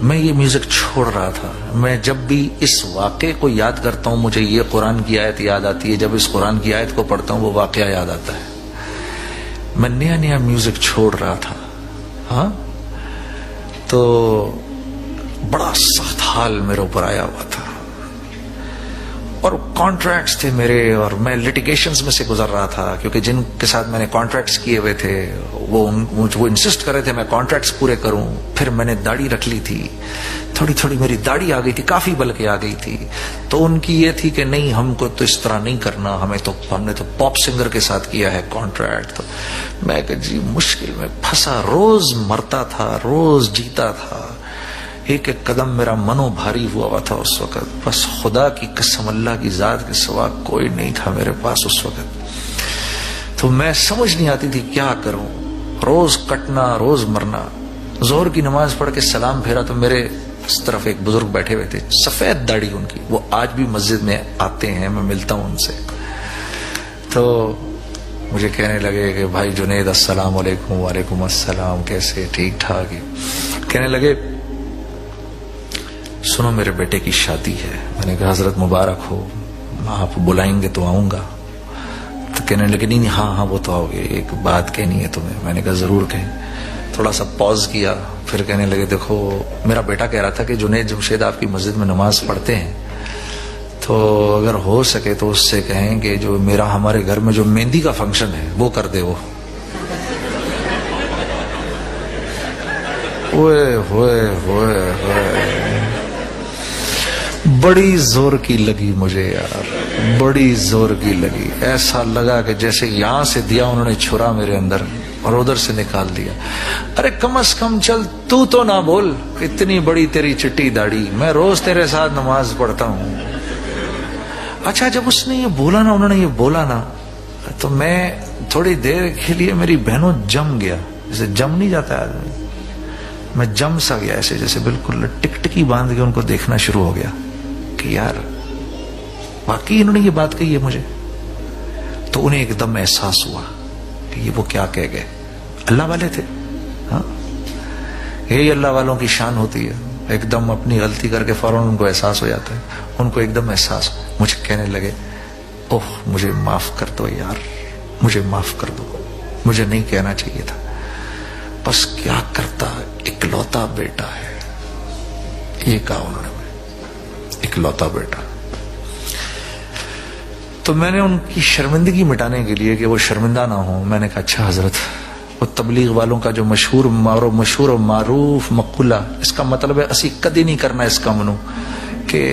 मैं ये म्यूजिक छोड़ रहा था। मैं जब भी इस वाक़े को याद करता हूँ मुझे ये कुरान की आयत याद आती है, जब इस कुरान की आयत को पढ़ता हूँ वो वाक़या याद आता है। मैं नया नया म्यूजिक छोड़ रहा था, हाँ, तो बड़ा सख्त हाल मेरे ऊपर आया हुआ था और कॉन्ट्रैक्ट्स थे मेरे, और मैं लिटिगेशंस में से गुजर रहा था क्योंकि जिनके साथ मैंने कॉन्ट्रैक्ट्स किए हुए थे वो इंसिस्ट कर रहे थे मैं कॉन्ट्रैक्ट्स पूरे करूं। फिर मैंने दाढ़ी रख ली थी, थोड़ी थोड़ी मेरी दाढ़ी आ गई थी, काफी बल्कि आ गई थी। तो उनकी ये थी कि नहीं, हमको तो इस तरह नहीं करना, हमने तो पॉप सिंगर के साथ किया है कॉन्ट्रैक्ट। तो मैं जी मुश्किल में फंसा, रोज मरता था, रोज जीता था, एक एक कदम मेरा मनो भारी हुआ था उस वक्त। बस खुदा की कसम, अल्लाह की जात के सिवा कोई नहीं था मेरे पास उस वक्त। तो मैं समझ नहीं आती थी क्या करूं, रोज कटना, रोज मरना। जोहर की नमाज पढ़ के सलाम फेरा तो मेरे इस तरफ एक बुजुर्ग बैठे हुए थे, सफेद दाढ़ी उनकी, वो आज भी मस्जिद में आते हैं, मैं मिलता हूं उनसे। तो मुझे कहने लगे कि भाई जुनेद अस्सलाम वालेकुम। वालेकुम अस्सलाम, कैसे, ठीक ठाक ही। कहने लगे सुनो मेरे बेटे की शादी है। मैंने कहा हजरत मुबारक हो, आप बुलाएंगे तो आऊंगा। तो कहने लगे नहीं हाँ हाँ वो तो आओगे, एक बात कहनी है तुम्हें। मैंने कहा जरूर कहें। थोड़ा सा पॉज किया, फिर कहने लगे देखो मेरा बेटा कह रहा था कि जुनेद जमशेद आपकी मस्जिद में नमाज पढ़ते हैं, तो अगर हो सके तो उससे कहें कि जो मेरा हमारे घर में जो मेहंदी का फंक्शन है वो कर दे। वो बड़ी जोर की लगी मुझे यार, बड़ी जोर की लगी। ऐसा लगा कि जैसे यहां से दिया उन्होंने छुरा मेरे अंदर और उधर से निकाल दिया। अरे कम से कम चल तू तो ना बोल, इतनी बड़ी तेरी चिट्टी दाढ़ी, मैं रोज तेरे साथ नमाज पढ़ता हूं। अच्छा जब उसने ये बोला ना, उन्होंने ये बोला ना, तो मैं थोड़ी देर के लिए मेरी बहनों जम गया, जैसे जम नहीं जाता आदमी, मैं जम सा गया ऐसे, जैसे बिल्कुल टिकटिकी बांध के उनको देखना शुरू हो गया कि यार वाकई इन्होंने ये बात कही है मुझे। तो उन्हें एकदम एहसास हुआ कि ये वो क्या कह गए। अल्लाह वाले थे, हाँ, यही अल्लाह वालों की शान होती है, एकदम अपनी गलती करके फौरन उनको एहसास हो जाता है। उनको एकदम एहसास, मुझे कहने लगे ओह मुझे माफ कर दो यार, मुझे माफ कर दो, मुझे नहीं कहना चाहिए था, बस क्या करता, इकलौता बेटा है, ये कहा उन्होंने, इकलौता बेटा। तो मैंने उनकी शर्मिंदगी मिटाने के लिए कि वो शर्मिंदा ना हो, मैंने कहा अच्छा हजरत, वो तबलीग वालों का जो मशहूर और मारूफ मकुला, इसका मतलब है असी कदी नहीं करना इसका मनु कि